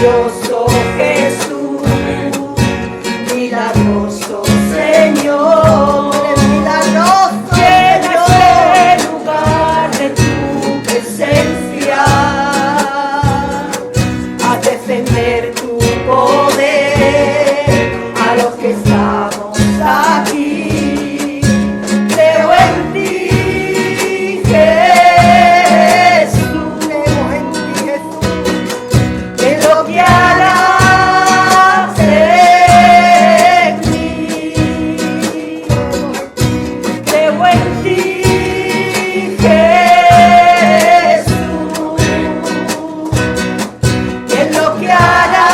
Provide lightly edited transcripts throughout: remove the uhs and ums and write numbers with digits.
Precioso Jesús, milagroso Señor, milagroso llena este lugar de tu presencia, a defender tu poder a los que estamos aquí. Creo en ti, Jesús, creo en ti, Jesús, en lo que harás en mí. Creo en ti, Jesús, en lo que harás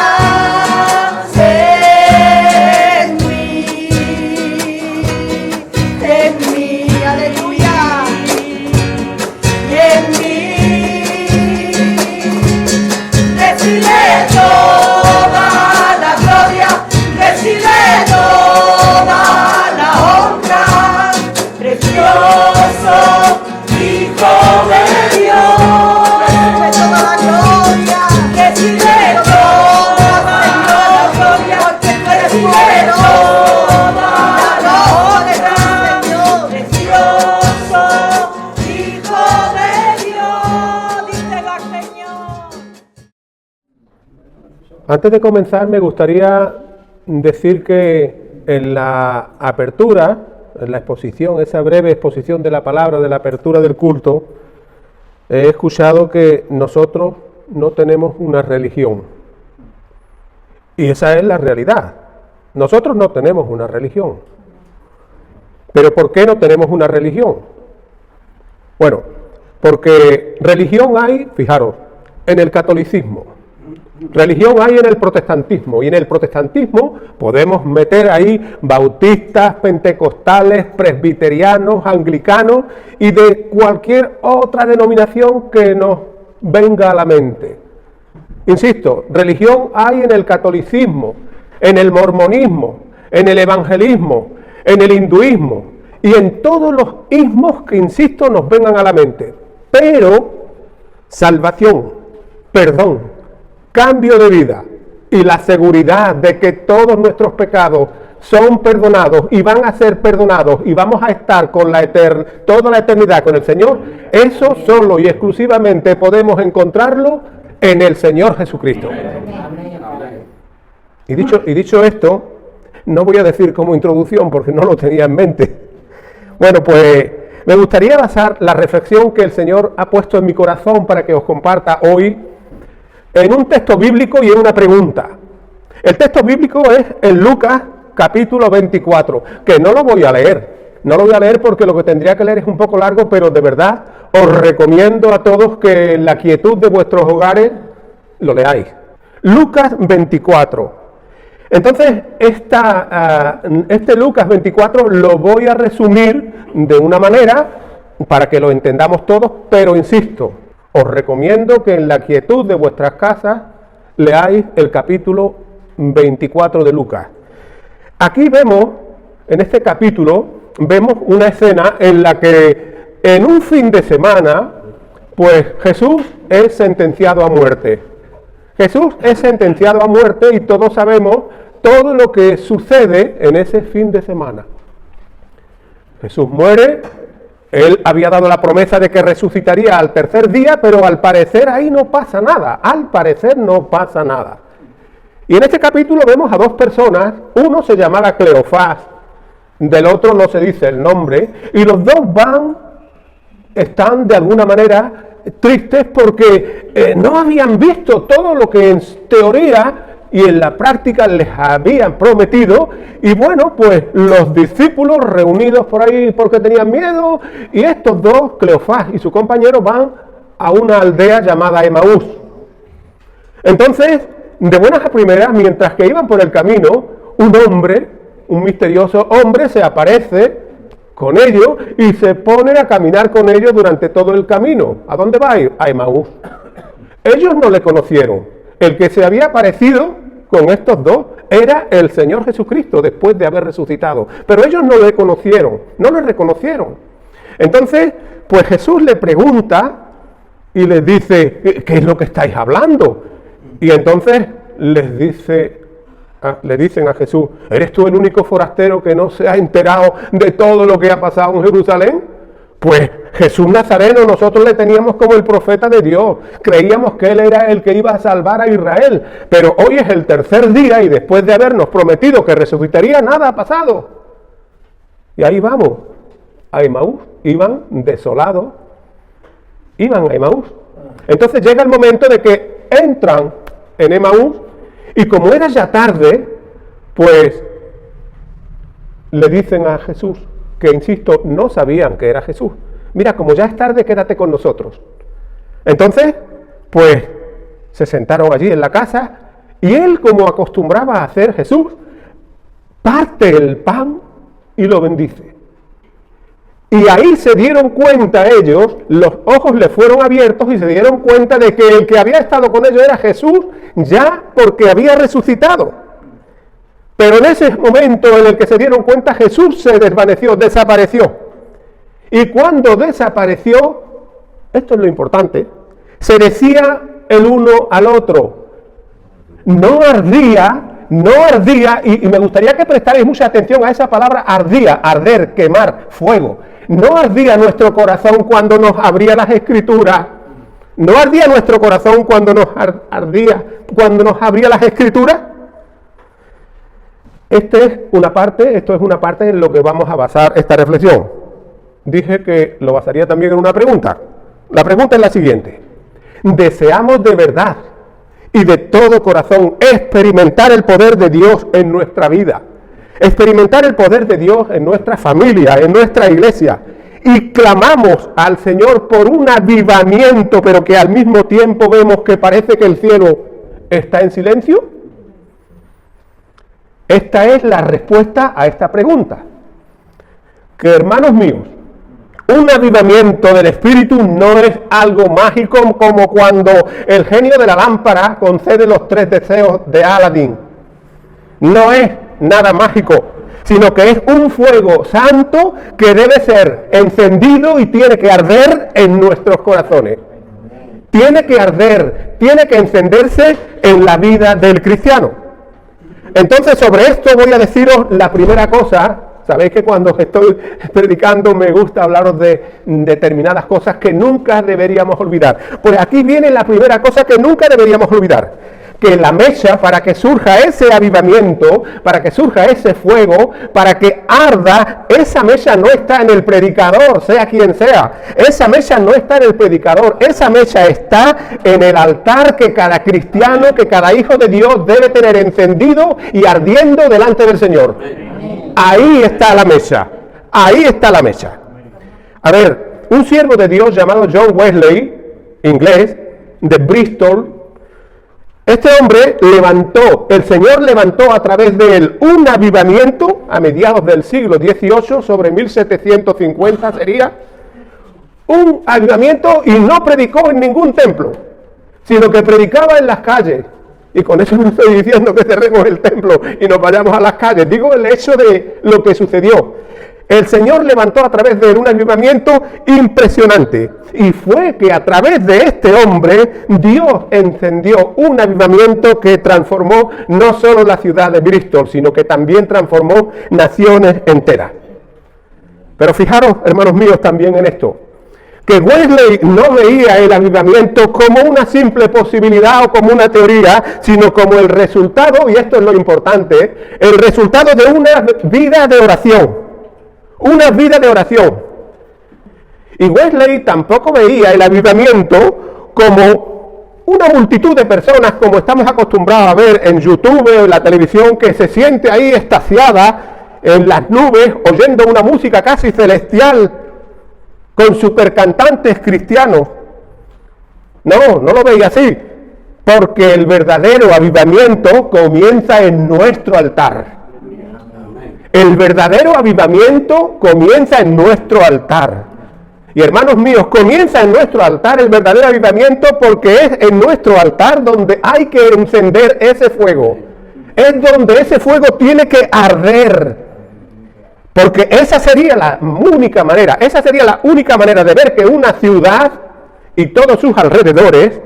en mí, aleluya, en mí. Recibe toda la gloria, recibe toda la honra, precioso Hijo de Dios. Recibe toda la gloria, recibe toda la gloria, porque tú eres bueno. Toda la honra, Señor, precioso Hijo de Dios. Díselo al Señor. Antes de comenzar, me gustaría decir que en la apertura, en la exposición, esa breve exposición de la palabra, de la apertura del culto, he escuchado que nosotros no tenemos una religión. Y esa es la realidad. Nosotros no tenemos una religión. ¿Pero por qué no tenemos una religión? Bueno, porque religión hay, fijaros, en el catolicismo. Religión hay en el protestantismo, y en el protestantismo podemos meter ahí bautistas, pentecostales, presbiterianos, anglicanos y de cualquier otra denominación que nos venga a la mente. Insisto, religión hay en el catolicismo, en el mormonismo, en el evangelismo, en el hinduismo y en todos los ismos que, insisto, nos vengan a la mente. Pero salvación, perdón, cambio de vida y la seguridad de que todos nuestros pecados son perdonados y van a ser perdonados y vamos a estar con toda la eternidad con el Señor, eso solo y exclusivamente podemos encontrarlo en el Señor Jesucristo. Y dicho esto, no voy a decir como introducción porque no lo tenía en mente. Bueno, pues me gustaría basar la reflexión que el Señor ha puesto en mi corazón para que os comparta hoy en un texto bíblico y en una pregunta. El texto bíblico es en Lucas capítulo 24, que no lo voy a leer. No lo voy a leer porque lo que tendría que leer es un poco largo, pero de verdad os recomiendo a todos que en la quietud de vuestros hogares lo leáis. Lucas 24. Entonces, este Lucas 24 lo voy a resumir de una manera para que lo entendamos todos, pero insisto, os recomiendo que en la quietud de vuestras casas leáis el capítulo 24 de Lucas. Aquí vemos, en este capítulo, vemos una escena en la que en un fin de semana, pues Jesús es sentenciado a muerte. Jesús es sentenciado a muerte y todos sabemos todo lo que sucede en ese fin de semana. Jesús muere. Él había dado la promesa de que resucitaría al tercer día, pero al parecer ahí no pasa nada. Al parecer no pasa nada. Y en este capítulo vemos a dos personas. Uno se llamaba Cleofás, del otro no se dice el nombre. Y los dos están de alguna manera tristes porque no habían visto todo lo que en teoría y en la práctica les habían prometido, y bueno, pues los discípulos reunidos por ahí porque tenían miedo, y estos dos, Cleofás y su compañero, van a una aldea llamada Emaús. Entonces, de buenas a primeras, mientras que iban por el camino, un misterioso hombre se aparece con ellos y se pone a caminar con ellos durante todo el camino. ¿A dónde va? A Emaús. Ellos no le conocieron. El que se había aparecido con estos dos era el Señor Jesucristo después de haber resucitado. Pero ellos no le conocieron, no le reconocieron. Entonces, pues Jesús le pregunta y les dice, ¿qué es lo que estáis hablando? Y entonces le dicen a Jesús: ¿eres tú el único forastero que no se ha enterado de todo lo que ha pasado en Jerusalén? Pues Jesús Nazareno nosotros le teníamos como el profeta de Dios, creíamos que Él era el que iba a salvar a Israel, pero hoy es el tercer día y después de habernos prometido que resucitaría, nada ha pasado. Y ahí vamos, a Emaús, iban desolados, iban a Emaús. Entonces llega el momento de que entran en Emaús y como era ya tarde, pues le dicen a Jesús, que insisto, no sabían que era Jesús: mira, como ya es tarde, quédate con nosotros. Entonces, pues se sentaron allí en la casa y él, como acostumbraba a hacer Jesús, parte el pan y lo bendice. Y ahí se dieron cuenta ellos, los ojos les fueron abiertos y se dieron cuenta de que el que había estado con ellos era Jesús, ya porque había resucitado. Pero en ese momento en el que se dieron cuenta, Jesús se desvaneció, desapareció. Y cuando desapareció, esto es lo importante, se decía el uno al otro: no ardía, y me gustaría que prestarais mucha atención a esa palabra ardía, arder, quemar, fuego. No ardía nuestro corazón cuando nos abría las Escrituras. No ardía nuestro corazón cuando nos abría las Escrituras. Esto es una parte en lo que vamos a basar esta reflexión. Dije que lo basaría también en una pregunta. La pregunta es la siguiente: ¿deseamos de verdad y de todo corazón experimentar el poder de Dios en nuestra vida? Experimentar el poder de Dios en nuestra familia, en nuestra iglesia. Y clamamos al Señor por un avivamiento, pero que al mismo tiempo vemos que parece que el cielo está en silencio. Esta es la respuesta a esta pregunta. Que, hermanos míos, un avivamiento del Espíritu no es algo mágico como cuando el genio de la lámpara concede los 3 deseos de Aladín. No es nada mágico, sino que es un fuego santo que debe ser encendido y tiene que arder en nuestros corazones. Tiene que arder, tiene que encenderse en la vida del cristiano. Entonces, sobre esto voy a deciros la primera cosa. Sabéis que cuando estoy predicando me gusta hablaros de determinadas cosas que nunca deberíamos olvidar. Pues aquí viene la primera cosa que nunca deberíamos olvidar: que la mecha, para que surja ese avivamiento, para que surja ese fuego, para que arda, esa mecha no está en el predicador, sea quien sea. Esa mecha no está en el predicador, esa mecha está en el altar que cada cristiano, que cada hijo de Dios debe tener encendido y ardiendo delante del Señor. Ahí está la mecha, ahí está la mecha. A ver, un siervo de Dios llamado John Wesley, inglés, de Bristol. Este hombre el Señor levantó a través de él un avivamiento a mediados del siglo XVIII, sobre 1750 sería, un avivamiento, y no predicó en ningún templo, sino que predicaba en las calles. Y con eso no estoy diciendo que cerremos el templo y nos vayamos a las calles, digo el hecho de lo que sucedió. El Señor levantó a través de él un avivamiento impresionante. Y fue que a través de este hombre, Dios encendió un avivamiento que transformó no solo la ciudad de Bristol, sino que también transformó naciones enteras. Pero fijaros, hermanos míos, también en esto: que Wesley no veía el avivamiento como una simple posibilidad o como una teoría, sino como el resultado, y esto es lo importante, el resultado de una vida de oración. Una vida de oración. Y Wesley tampoco veía el avivamiento como una multitud de personas como estamos acostumbrados a ver en YouTube o en la televisión, que se siente ahí extasiada en las nubes oyendo una música casi celestial con supercantantes cristianos. No lo veía así, porque el verdadero avivamiento comienza en nuestro altar. El verdadero avivamiento comienza en nuestro altar. Y hermanos míos, comienza en nuestro altar el verdadero avivamiento, porque es en nuestro altar donde hay que encender ese fuego. Es donde ese fuego tiene que arder. Porque esa sería la única manera de ver que una ciudad y todos sus alrededores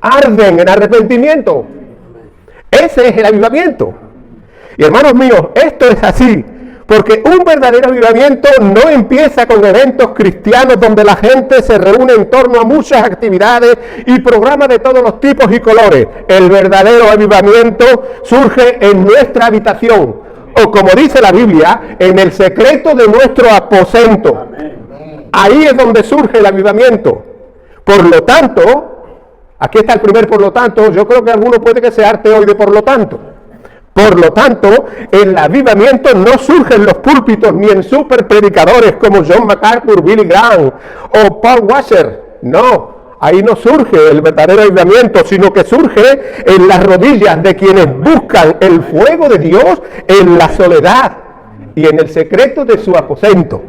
arden en arrepentimiento. Ese es el avivamiento. Y hermanos míos, esto es así, porque un verdadero avivamiento no empieza con eventos cristianos donde la gente se reúne en torno a muchas actividades y programas de todos los tipos y colores. El verdadero avivamiento surge en nuestra habitación, o como dice la Biblia, en el secreto de nuestro aposento. Ahí es donde surge el avivamiento. Por lo tanto, aquí está el primer por lo tanto, yo creo que alguno puede que se harte hoy de por lo tanto. Por lo tanto, el avivamiento no surge en los púlpitos ni en super predicadores como John MacArthur, Billy Graham o Paul Washer. No, ahí no surge el verdadero avivamiento, sino que surge en las rodillas de quienes buscan el fuego de Dios en la soledad y en el secreto de su aposento.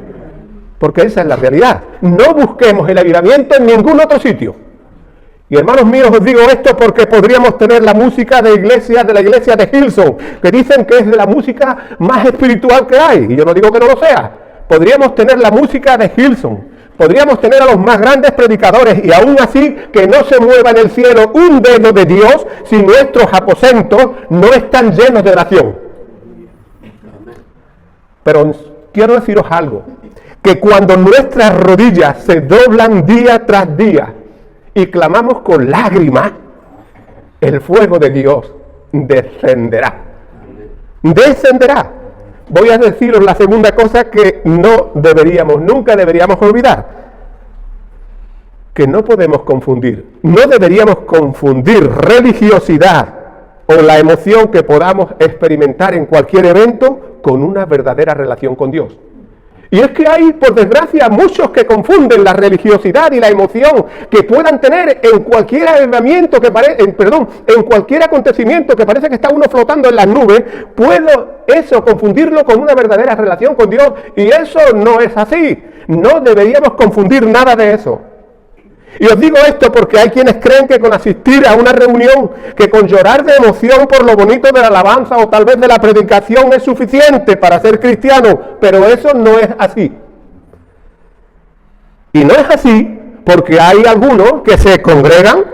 Porque esa es la realidad. No busquemos el avivamiento en ningún otro sitio. Y hermanos míos, os digo esto porque podríamos tener la música de la iglesia de Hillsong, que dicen que es la música más espiritual que hay, y yo no digo que no lo sea. Podríamos tener la música de Hillsong, podríamos tener a los más grandes predicadores, y aún así que no se mueva en el cielo un dedo de Dios si nuestros aposentos no están llenos de oración. Pero quiero deciros algo, que cuando nuestras rodillas se doblan día tras día, y clamamos con lágrimas, el fuego de Dios descenderá. Descenderá. Voy a deciros la segunda cosa que nunca deberíamos olvidar. Que no podemos confundir. No deberíamos confundir religiosidad o la emoción que podamos experimentar en cualquier evento con una verdadera relación con Dios. Y es que hay, por desgracia, muchos que confunden la religiosidad y la emoción que puedan tener en cualquier avivamiento en cualquier acontecimiento que parece que está uno flotando en las nubes. Puedo confundirlo con una verdadera relación con Dios, y eso no es así. No deberíamos confundir nada de eso. Y os digo esto porque hay quienes creen que con asistir a una reunión, que con llorar de emoción por lo bonito de la alabanza o tal vez de la predicación es suficiente para ser cristiano, pero eso no es así. Y no es así porque hay algunos que se congregan,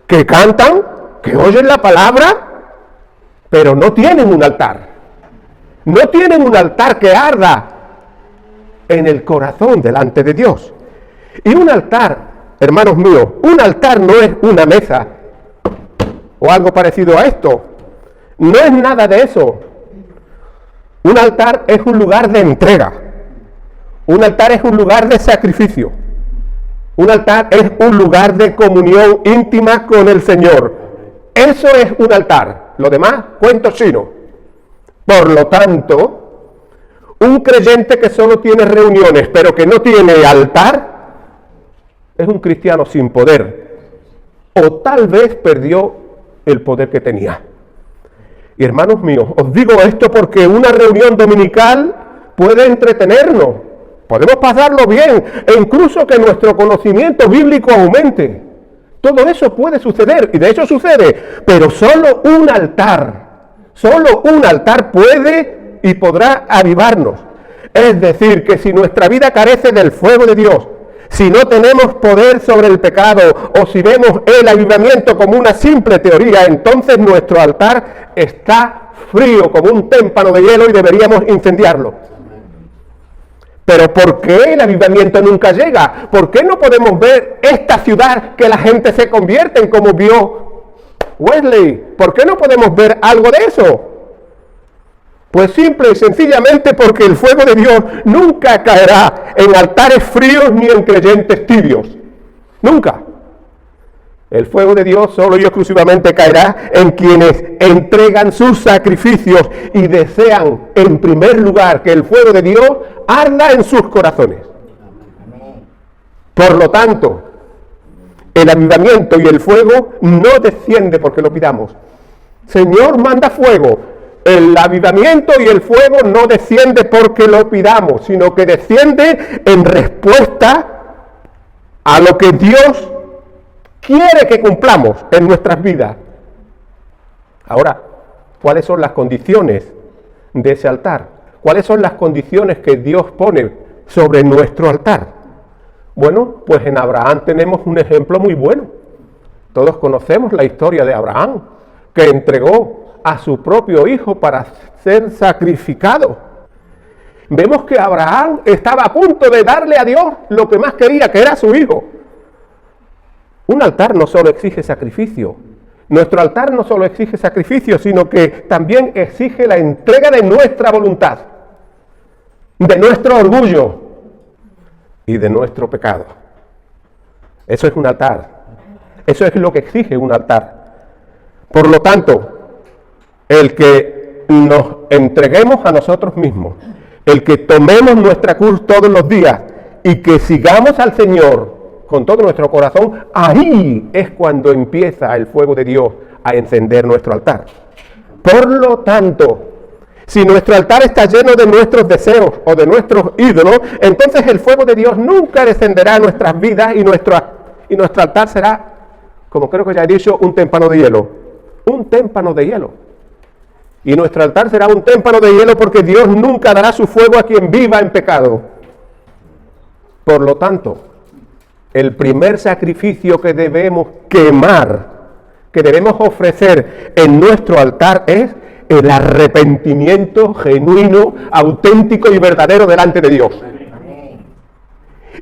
que cantan, que oyen la palabra, pero no tienen un altar. No tienen un altar que arda en el corazón delante de Dios. Y un altar, hermanos míos, un altar no es una mesa o algo parecido a esto. No es nada de eso. Un altar es un lugar de entrega. Un altar es un lugar de sacrificio. Un altar es un lugar de comunión íntima con el Señor. Eso es un altar. Lo demás, cuento chino. Por lo tanto, un creyente que solo tiene reuniones pero que no tiene altar es un cristiano sin poder, o tal vez perdió el poder que tenía. Y hermanos míos, os digo esto porque una reunión dominical puede entretenernos, podemos pasarlo bien, e incluso que nuestro conocimiento bíblico aumente. Todo eso puede suceder, y de hecho sucede, pero solo un altar puede y podrá avivarnos. Es decir, que si nuestra vida carece del fuego de Dios, si no tenemos poder sobre el pecado, o si vemos el avivamiento como una simple teoría, entonces nuestro altar está frío como un témpano de hielo y deberíamos incendiarlo. Pero ¿por qué el avivamiento nunca llega? ¿Por qué no podemos ver esta ciudad que la gente se convierte en como vio Wesley? ¿Por qué no podemos ver algo de eso? Pues simple y sencillamente porque el fuego de Dios nunca caerá en altares fríos ni en creyentes tibios. Nunca. El fuego de Dios solo y exclusivamente caerá en quienes entregan sus sacrificios y desean en primer lugar que el fuego de Dios arda en sus corazones. Por lo tanto, el avivamiento y el fuego no desciende porque lo pidamos. Señor, manda fuego. El avivamiento y el fuego no desciende porque lo pidamos, sino que desciende en respuesta a lo que Dios quiere que cumplamos en nuestras vidas. Ahora, ¿cuáles son las condiciones de ese altar? ¿Cuáles son las condiciones que Dios pone sobre nuestro altar? Bueno, pues en Abraham tenemos un ejemplo muy bueno. Todos conocemos la historia de Abraham. que entregó a su propio hijo para ser sacrificado. Vemos que Abraham estaba a punto de darle a Dios lo que más quería, que era su hijo. Un altar no solo exige sacrificio. Nuestro altar no solo exige sacrificio, sino que también exige la entrega de nuestra voluntad, de nuestro orgullo y de nuestro pecado. Eso es un altar. Eso es lo que exige un altar. Por lo tanto, el que nos entreguemos a nosotros mismos, el que tomemos nuestra cruz todos los días y que sigamos al Señor con todo nuestro corazón, ahí es cuando empieza el fuego de Dios a encender nuestro altar. Por lo tanto, si nuestro altar está lleno de nuestros deseos o de nuestros ídolos, entonces el fuego de Dios nunca descenderá a nuestras vidas y nuestro altar será, como creo que ya he dicho, un témpano de hielo. Un témpano de hielo. Y nuestro altar será un témpano de hielo porque Dios nunca dará su fuego a quien viva en pecado. Por lo tanto, el primer sacrificio que debemos quemar, que debemos ofrecer en nuestro altar es el arrepentimiento genuino, auténtico y verdadero delante de Dios.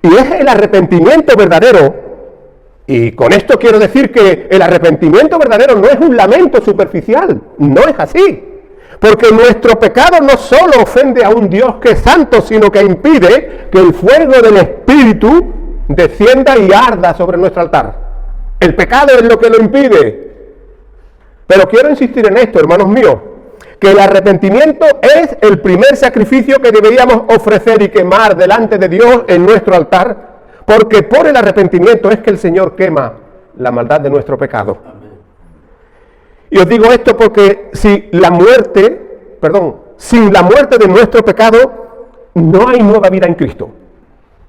Y es el arrepentimiento verdadero, y con esto quiero decir que el arrepentimiento verdadero no es un lamento superficial, no es así. Porque nuestro pecado no solo ofende a un Dios que es santo, sino que impide que el fuego del Espíritu descienda y arda sobre nuestro altar. El pecado es lo que lo impide. Pero quiero insistir en esto, hermanos míos, que el arrepentimiento es el primer sacrificio que deberíamos ofrecer y quemar delante de Dios en nuestro altar, porque por el arrepentimiento es que el Señor quema la maldad de nuestro pecado. Y os digo esto porque sin la muerte de nuestro pecado no hay nueva vida en Cristo.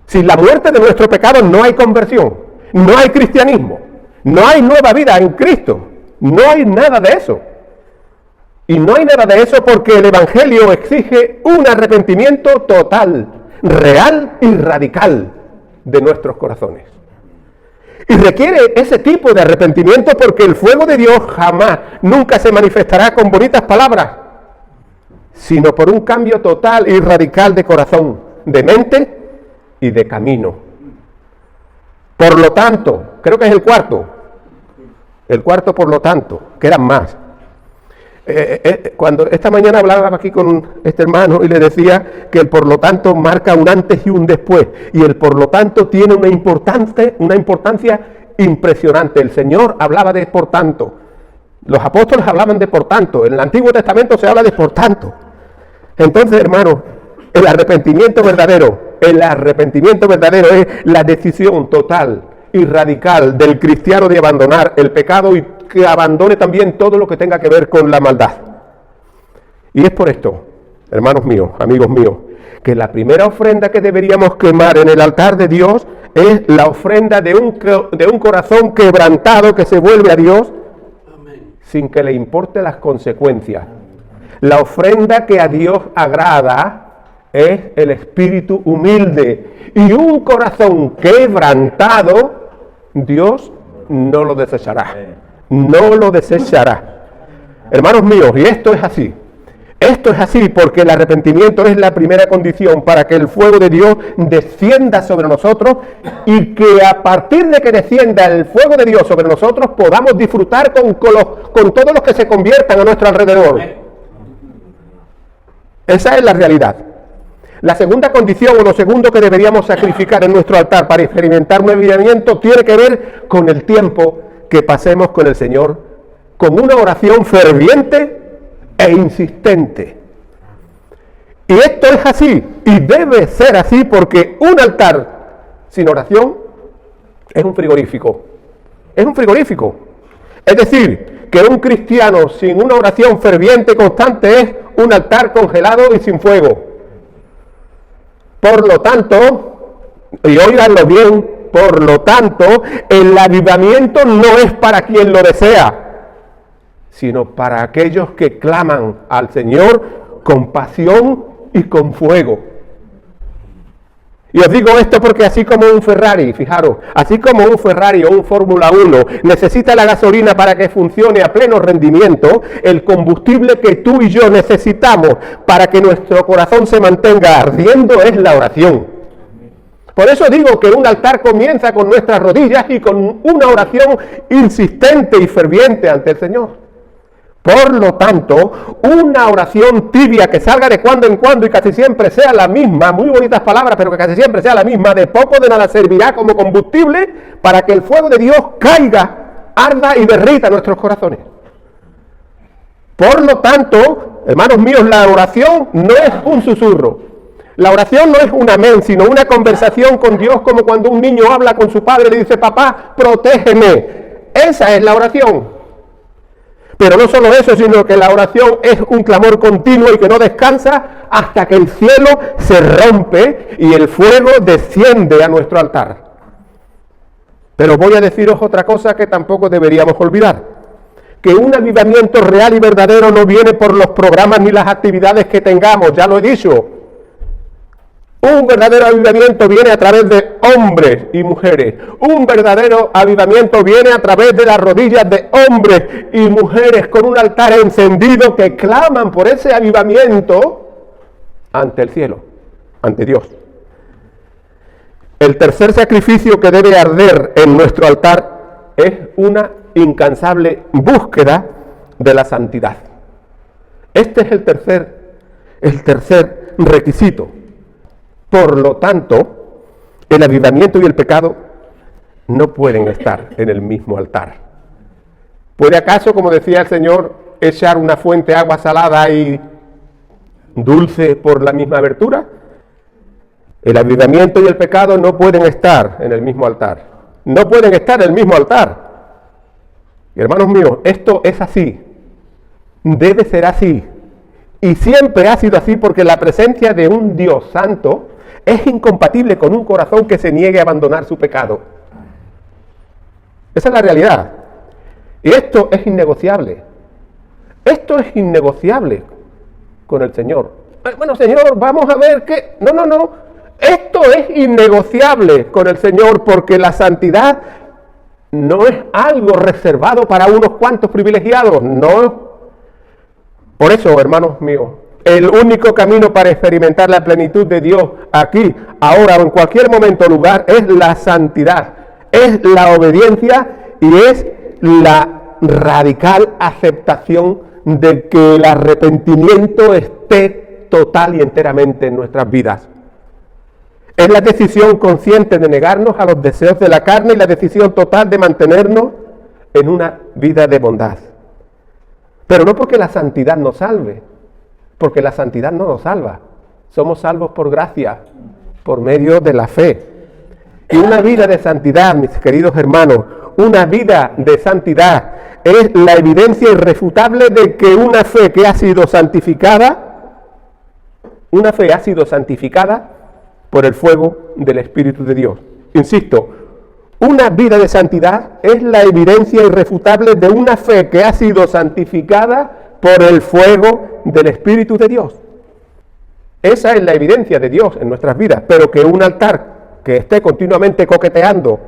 Sin la muerte de nuestro pecado no hay conversión, no hay cristianismo, no hay nueva vida en Cristo, no hay nada de eso. Y no hay nada de eso porque el Evangelio exige un arrepentimiento total, real y radical de nuestros corazones. Y requiere ese tipo de arrepentimiento porque el fuego de Dios jamás, nunca se manifestará con bonitas palabras, sino por un cambio total y radical de corazón, de mente y de camino. Por lo tanto, creo que es el cuarto por lo tanto, que eran más. Cuando esta mañana hablaba aquí con este hermano y le decía que el por lo tanto marca un antes y un después, y el por lo tanto tiene una importancia impresionante. El Señor hablaba de por tanto, los apóstoles hablaban de por tanto, en el Antiguo Testamento se habla de por tanto. Entonces, hermanos, el arrepentimiento verdadero es la decisión total y radical del cristiano de abandonar el pecado y que abandone también todo lo que tenga que ver con la maldad. Y es por esto, hermanos míos, amigos míos, que la primera ofrenda que deberíamos quemar en el altar de Dios es la ofrenda de un corazón quebrantado que se vuelve a Dios sin que le importe las consecuencias. La ofrenda que a Dios agrada es el espíritu humilde, y un corazón quebrantado Dios no lo desechará. No lo desechará. Hermanos míos, y esto es así. Esto es así porque el arrepentimiento es la primera condición para que el fuego de Dios descienda sobre nosotros, y que a partir de que descienda el fuego de Dios sobre nosotros podamos disfrutar con todos los que se conviertan a nuestro alrededor. Esa es la realidad. La segunda condición, o lo segundo que deberíamos sacrificar en nuestro altar para experimentar un avivamiento, tiene que ver con el tiempo que pasemos con el Señor, con una oración ferviente e insistente. Y esto es así, y debe ser así, porque un altar sin oración es un frigorífico. Es un frigorífico. Es decir, que un cristiano sin una oración ferviente y constante es un altar congelado y sin fuego. Por lo tanto, y óiganlo bien, por lo tanto, el avivamiento no es para quien lo desea, sino para aquellos que claman al Señor con pasión y con fuego. Y os digo esto porque así como un Ferrari, fijaros, así como un Ferrari o un Fórmula 1 necesita la gasolina para que funcione a pleno rendimiento, el combustible que tú y yo necesitamos para que nuestro corazón se mantenga ardiendo es la oración. Por eso digo que un altar comienza con nuestras rodillas y con una oración insistente y ferviente ante el Señor. Por lo tanto, una oración tibia que salga de cuando en cuando y casi siempre sea la misma, muy bonitas palabras, pero que casi siempre sea la misma, de poco de nada servirá como combustible para que el fuego de Dios caiga, arda y derrita nuestros corazones. Por lo tanto, hermanos míos, la oración no es un susurro. La oración no es un amén, sino una conversación con Dios, como cuando un niño habla con su padre y le dice, papá, protégeme. Esa es la oración. Pero no solo eso, sino que la oración es un clamor continuo y que no descansa hasta que el cielo se rompe y el fuego desciende a nuestro altar. Pero voy a deciros otra cosa que tampoco deberíamos olvidar. Que un avivamiento real y verdadero no viene por los programas ni las actividades que tengamos, ya lo he dicho. Un verdadero avivamiento viene a través de hombres y mujeres. Un verdadero avivamiento viene a través de las rodillas de hombres y mujeres con un altar encendido que claman por ese avivamiento ante el cielo, ante Dios. El tercer sacrificio que debe arder en nuestro altar es una incansable búsqueda de la santidad. Este es el tercer requisito. Por lo tanto, el avivamiento y el pecado no pueden estar en el mismo altar. ¿Puede acaso, como decía el Señor, echar una fuente de agua salada y dulce por la misma abertura? El avivamiento y el pecado no pueden estar en el mismo altar. No pueden estar en el mismo altar. Y hermanos míos, esto es así. Debe ser así. Y siempre ha sido así porque la presencia de un Dios santo es incompatible con un corazón que se niegue a abandonar su pecado. Esa es la realidad. Y esto es innegociable. Esto es innegociable con el Señor. Bueno, Señor, vamos a ver qué... No. Esto es innegociable con el Señor porque la santidad no es algo reservado para unos cuantos privilegiados. No. Por eso, hermanos míos, el único camino para experimentar la plenitud de Dios aquí, ahora o en cualquier momento o lugar es la santidad, es la obediencia y es la radical aceptación de que el arrepentimiento esté total y enteramente en nuestras vidas. Es la decisión consciente de negarnos a los deseos de la carne y la decisión total de mantenernos en una vida de bondad. Pero no porque la santidad nos salve, porque la santidad no nos salva. Somos salvos por gracia, por medio de la fe. Y una vida de santidad, mis queridos hermanos, una vida de santidad es la evidencia irrefutable de que una fe que ha sido santificada, por el fuego del Espíritu de Dios. Insisto, una vida de santidad es la evidencia irrefutable de una fe que ha sido santificada por el fuego del Espíritu de Dios. Esa es la evidencia de Dios en nuestras vidas, pero que un altar que esté continuamente coqueteando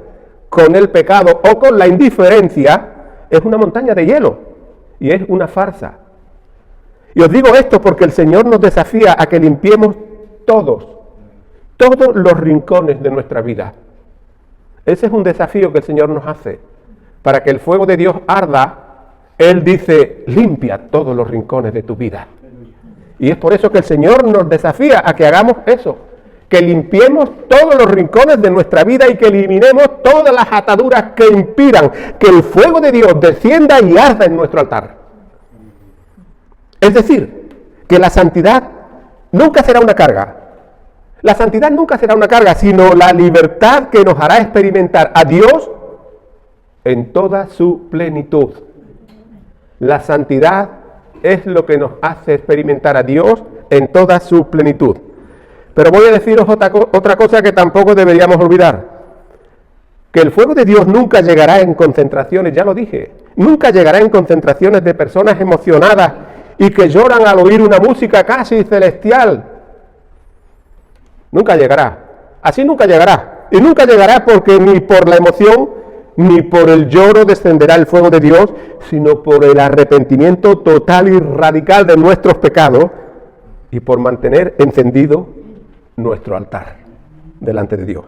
con el pecado o con la indiferencia es una montaña de hielo y es una farsa. Y os digo esto porque el Señor nos desafía a que limpiemos todos los rincones de nuestra vida. Ese es un desafío que el Señor nos hace. Para que el fuego de Dios arda, Él dice, limpia todos los rincones de tu vida. Y es por eso que el Señor nos desafía a que hagamos eso, que limpiemos todos los rincones de nuestra vida y que eliminemos todas las ataduras que impidan que el fuego de Dios descienda y arda en nuestro altar. Es decir, que la santidad nunca será una carga. La santidad nunca será una carga, sino la libertad que nos hará experimentar a Dios en toda su plenitud. La santidad es lo que nos hace experimentar a Dios en toda su plenitud. Pero voy a deciros otra cosa que tampoco deberíamos olvidar. Que el fuego de Dios nunca llegará en concentraciones, ya lo dije. Nunca llegará en concentraciones de personas emocionadas y que lloran al oír una música casi celestial. Nunca llegará Así nunca llegará. Y nunca llegará porque ni por la emoción ni por el lloro descenderá el fuego de Dios, sino por el arrepentimiento total y radical de nuestros pecados y por mantener encendido nuestro altar delante de Dios.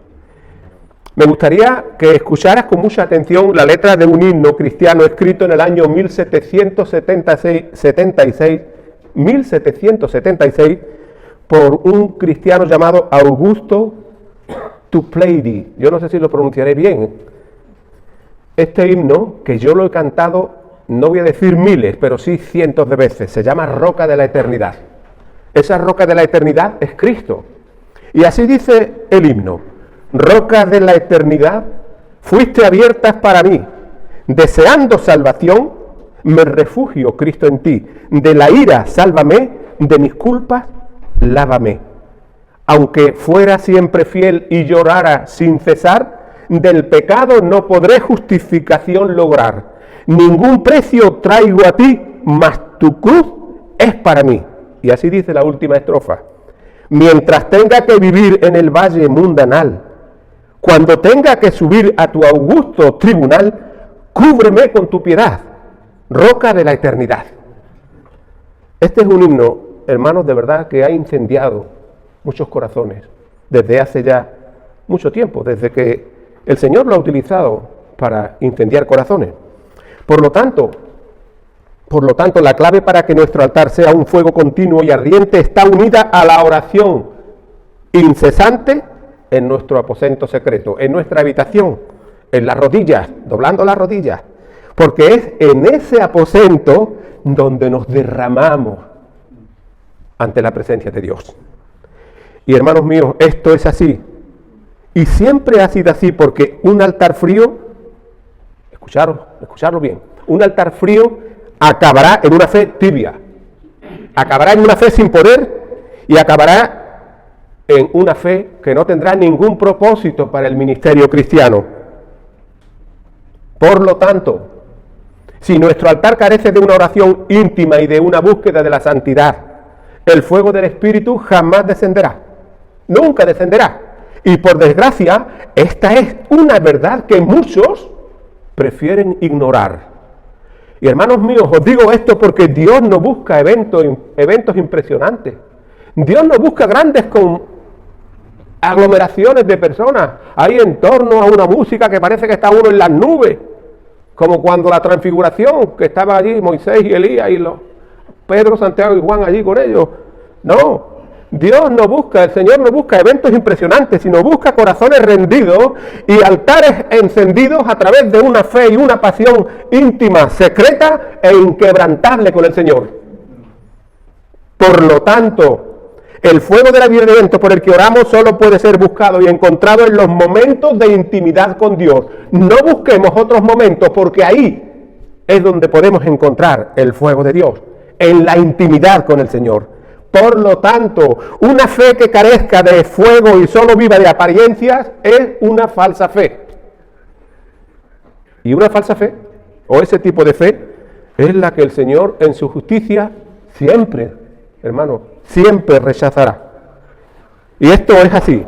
Me gustaría que escucharas con mucha atención la letra de un himno cristiano escrito en el año 1776 por un cristiano llamado Augusto Toplady. Yo no sé si lo pronunciaré bien. Este himno, que yo lo he cantado, no voy a decir miles, pero sí cientos de veces, se llama Roca de la Eternidad. Esa roca de la eternidad es Cristo. Y así dice el himno: Roca de la eternidad, fuiste abiertas para mí, deseando salvación, me refugio, Cristo, en ti. De la ira, sálvame, de mis culpas, lávame. Aunque fuera siempre fiel y llorara sin cesar, del pecado no podré justificación lograr. Ningún precio traigo a ti, mas tu cruz es para mí. Y así dice la última estrofa. Mientras tenga que vivir en el valle mundanal, cuando tenga que subir a tu augusto tribunal, cúbreme con tu piedad, roca de la eternidad. Este es un himno, hermanos, de verdad que ha incendiado muchos corazones desde hace ya mucho tiempo, desde que el Señor lo ha utilizado para incendiar corazones. Por lo tanto, la clave para que nuestro altar sea un fuego continuo y ardiente está unida a la oración incesante en nuestro aposento secreto, en nuestra habitación, en las rodillas, doblando las rodillas, porque es en ese aposento donde nos derramamos ante la presencia de Dios. Y hermanos míos, esto es así. Y siempre ha sido así, porque un altar frío, escucharlo bien, un altar frío acabará en una fe tibia, acabará en una fe sin poder y acabará en una fe que no tendrá ningún propósito para el ministerio cristiano. Por lo tanto, si nuestro altar carece de una oración íntima y de una búsqueda de la santidad, el fuego del Espíritu jamás descenderá, nunca descenderá. Y por desgracia, esta es una verdad que muchos prefieren ignorar. Y hermanos míos, os digo esto porque Dios no busca eventos impresionantes. Dios no busca grandes aglomeraciones de personas ahí en torno a una música que parece que está uno en las nubes, como cuando la transfiguración, que estaba allí Moisés y Elías y Pedro, Santiago y Juan allí con ellos. No, Dios no busca, el Señor no busca eventos impresionantes, sino busca corazones rendidos y altares encendidos a través de una fe y una pasión íntima, secreta e inquebrantable con el Señor. Por lo tanto, el fuego del avivamiento por el que oramos solo puede ser buscado y encontrado en los momentos de intimidad con Dios. No busquemos otros momentos, porque ahí es donde podemos encontrar el fuego de Dios, en la intimidad con el Señor. Por lo tanto, una fe que carezca de fuego y solo viva de apariencias es una falsa fe. Y una falsa fe, o ese tipo de fe, es la que el Señor en su justicia siempre, hermanos, siempre rechazará. Y esto es así,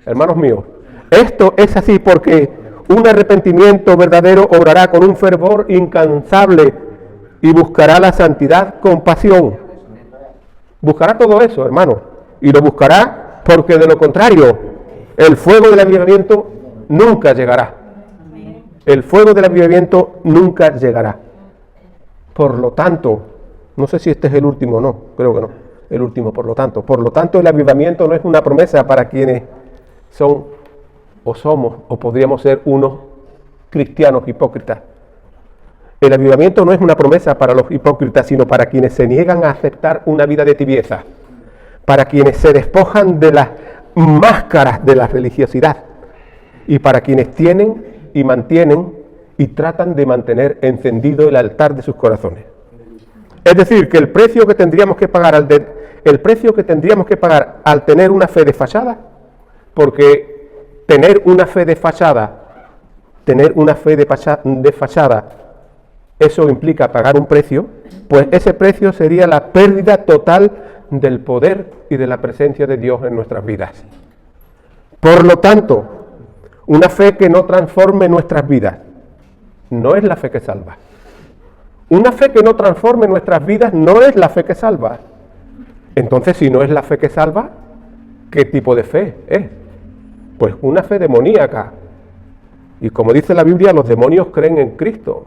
hermanos míos. Esto es así porque un arrepentimiento verdadero obrará con un fervor incansable y buscará la santidad con pasión. Buscará todo eso, hermano, y lo buscará porque de lo contrario, el fuego del avivamiento nunca llegará. El fuego del avivamiento nunca llegará. Por lo tanto, no sé si este es el último o no, creo que no, el último, por lo tanto, el avivamiento no es una promesa para quienes son o somos o podríamos ser unos cristianos hipócritas. El avivamiento no es una promesa para los hipócritas, sino para quienes se niegan a aceptar una vida de tibieza, para quienes se despojan de las máscaras de la religiosidad y para quienes tienen y mantienen y tratan de mantener encendido el altar de sus corazones. Es decir, que el precio que tendríamos que pagar al tener una fe desfachada, porque tener una fe desfachada, eso implica pagar un precio, pues ese precio sería la pérdida total del poder y de la presencia de Dios en nuestras vidas. Por lo tanto, una fe que no transforme nuestras vidas no es la fe que salva. Una fe que no transforme nuestras vidas no es la fe que salva. Entonces, si no es la fe que salva, ¿qué tipo de fe es? Pues una fe demoníaca. Y como dice la Biblia, los demonios creen en Cristo,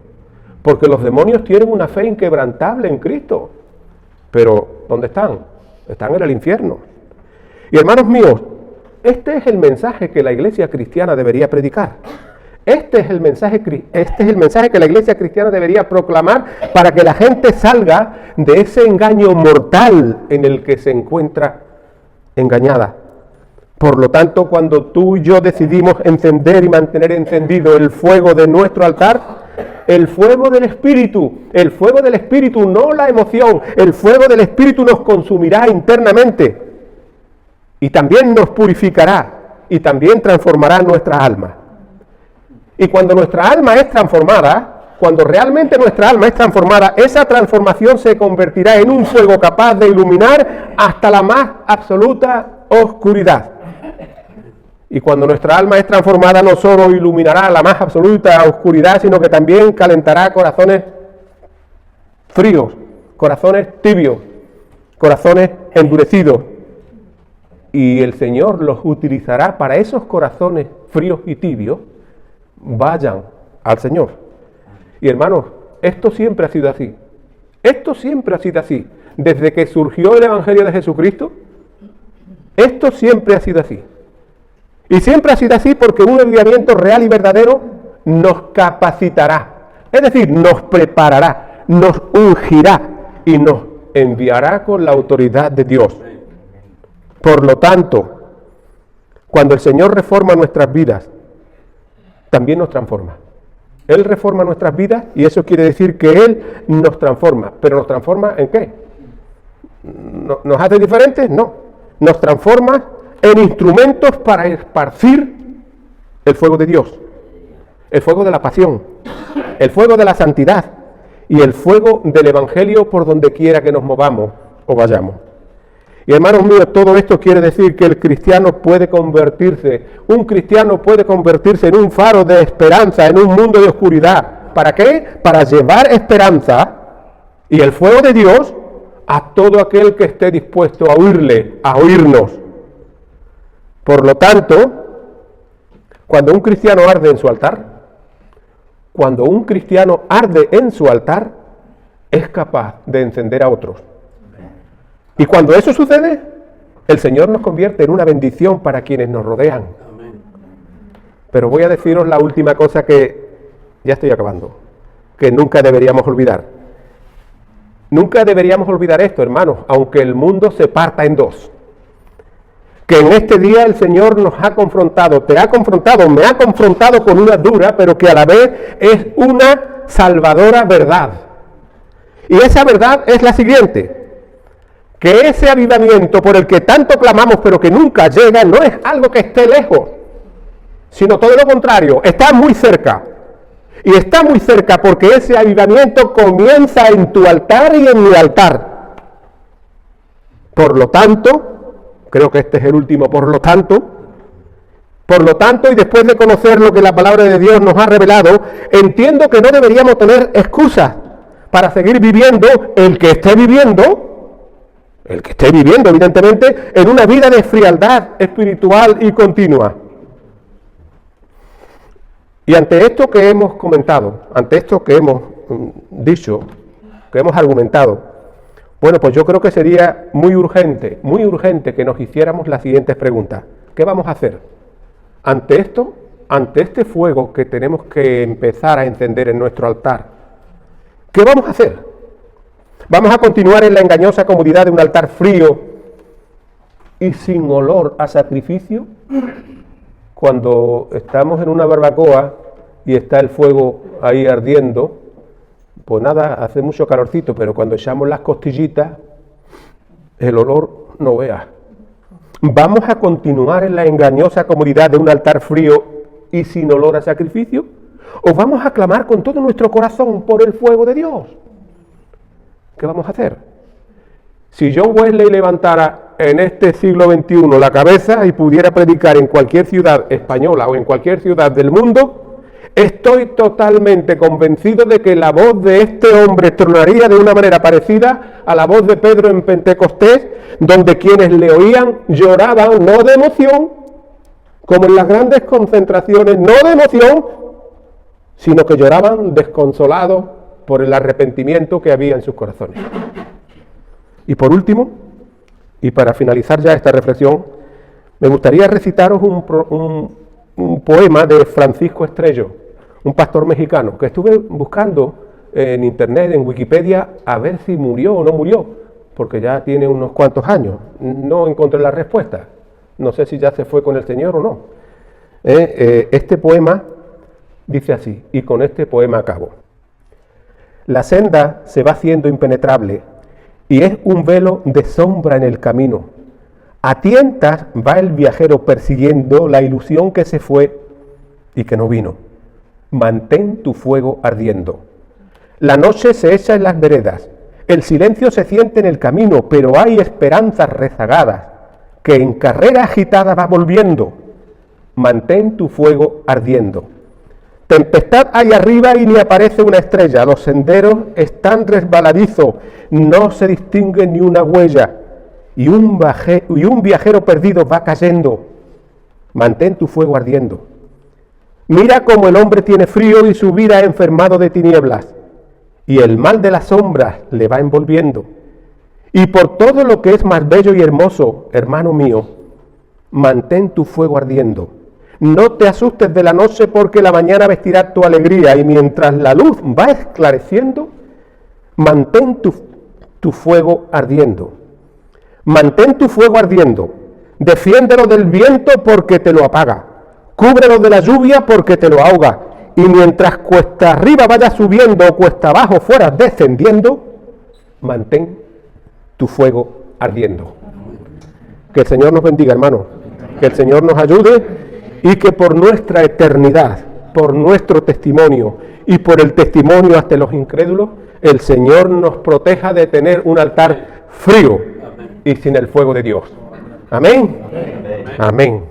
porque los demonios tienen una fe inquebrantable en Cristo. Pero, ¿dónde están? Están en el infierno. Y hermanos míos, este es el mensaje que la iglesia cristiana debería predicar. Este es el mensaje que la iglesia cristiana debería proclamar para que la gente salga de ese engaño mortal en el que se encuentra engañada. Por lo tanto, cuando tú y yo decidimos encender y mantener encendido el fuego de nuestro altar, el fuego del Espíritu, no la emoción, el fuego del Espíritu nos consumirá internamente y también nos purificará y también transformará nuestra alma. Y cuando nuestra alma es transformada, cuando realmente nuestra alma es transformada, esa transformación se convertirá en un fuego capaz de iluminar hasta la más absoluta oscuridad. Y cuando nuestra alma es transformada, no solo iluminará la más absoluta oscuridad, sino que también calentará corazones fríos, corazones tibios, corazones endurecidos. Y el Señor los utilizará para esos corazones fríos y tibios. Vayan al Señor. Y hermanos, esto siempre ha sido así. Esto siempre ha sido así. Desde que surgió el Evangelio de Jesucristo, esto siempre ha sido así. Y siempre ha sido así porque un avivamiento real y verdadero nos capacitará. Es decir, nos preparará, nos ungirá y nos enviará con la autoridad de Dios. Por lo tanto, cuando el Señor reforma nuestras vidas, también nos transforma. Él reforma nuestras vidas y eso quiere decir que Él nos transforma. ¿Pero nos transforma en qué? ¿Nos hace diferentes? No. Nos transforma en instrumentos para esparcir el fuego de Dios, el fuego de la pasión, el fuego de la santidad y el fuego del Evangelio por donde quiera que nos movamos o vayamos. Y hermanos míos, todo esto quiere decir que el cristiano puede convertirse, un cristiano puede convertirse en un faro de esperanza en un mundo de oscuridad. ¿Para qué? Para llevar esperanza y el fuego de Dios a todo aquel que esté dispuesto a oírle, a oírnos. Por lo tanto, cuando un cristiano arde en su altar, es capaz de encender a otros. Y cuando eso sucede, el Señor nos convierte en una bendición para quienes nos rodean. Pero voy a deciros la última cosa que, ya estoy acabando, que nunca deberíamos olvidar. Nunca deberíamos olvidar esto, hermanos, aunque el mundo se parta en dos. Que en este día el Señor nos ha confrontado, te ha confrontado, me ha confrontado con una dura, pero que a la vez es una salvadora verdad. Y esa verdad es la siguiente: que ese avivamiento por el que tanto clamamos pero que nunca llega, no es algo que esté lejos, sino todo lo contrario, está muy cerca. Y está muy cerca porque ese avivamiento comienza en tu altar y en mi altar. Por lo tanto, creo que este es el último, por lo tanto, y después de conocer lo que la palabra de Dios nos ha revelado, entiendo que no deberíamos tener excusas para seguir viviendo el que esté viviendo, evidentemente, en una vida de frialdad espiritual y continua. Y ante esto que hemos comentado, ante esto que hemos dicho, que hemos argumentado, bueno, pues yo creo que sería muy urgente que nos hiciéramos las siguientes preguntas. ¿Qué vamos a hacer ante esto, ante este fuego que tenemos que empezar a encender en nuestro altar? ¿Qué vamos a hacer? ¿Vamos a continuar en la engañosa comodidad de un altar frío y sin olor a sacrificio? Cuando estamos en una barbacoa y está el fuego ahí ardiendo, pues nada, hace mucho calorcito, pero cuando echamos las costillitas, el olor no veas. ¿Vamos a continuar en la engañosa comodidad de un altar frío y sin olor a sacrificio? ¿O vamos a clamar con todo nuestro corazón por el fuego de Dios? ¿Qué vamos a hacer? Si John Wesley levantara en este siglo XXI la cabeza y pudiera predicar en cualquier ciudad española o en cualquier ciudad del mundo, estoy totalmente convencido de que la voz de este hombre tronaría de una manera parecida a la voz de Pedro en Pentecostés, donde quienes le oían lloraban no de emoción, como en las grandes concentraciones, no de emoción, sino que lloraban desconsolados por el arrepentimiento que había en sus corazones. Y por último, y para finalizar ya esta reflexión, me gustaría recitaros un poema de Francisco Estrello, un pastor mexicano, que estuve buscando en internet, en Wikipedia, a ver si murió o no murió, porque ya tiene unos cuantos años. No encontré la respuesta. No sé si ya se fue con el Señor o no. Este poema dice así, y con este poema acabo. La senda se va haciendo impenetrable y es un velo de sombra en el camino. A tientas va el viajero persiguiendo la ilusión que se fue y que no vino. Mantén tu fuego ardiendo. La noche se echa en las veredas, el silencio se siente en el camino, pero hay esperanzas rezagadas que en carrera agitada va volviendo. Mantén tu fuego ardiendo. Tempestad hay arriba y ni aparece una estrella, los senderos están resbaladizos, no se distingue ni una huella, y un viajero perdido va cayendo. Mantén tu fuego ardiendo. Mira cómo el hombre tiene frío y su vida ha enfermado de tinieblas, y el mal de las sombras le va envolviendo. Y por todo lo que es más bello y hermoso, hermano mío, mantén tu fuego ardiendo. No te asustes de la noche porque la mañana vestirá tu alegría y mientras la luz va esclareciendo, mantén tu fuego ardiendo. Mantén tu fuego ardiendo. Defiéndelo del viento porque te lo apaga. Cúbrelo de la lluvia porque te lo ahoga. Y mientras cuesta arriba vayas subiendo o cuesta abajo fueras descendiendo, mantén tu fuego ardiendo. Que el Señor nos bendiga, hermanos. Que el Señor nos ayude. Y que por nuestra eternidad, por nuestro testimonio y por el testimonio hasta los incrédulos, el Señor nos proteja de tener un altar frío y sin el fuego de Dios. Amén. Amén.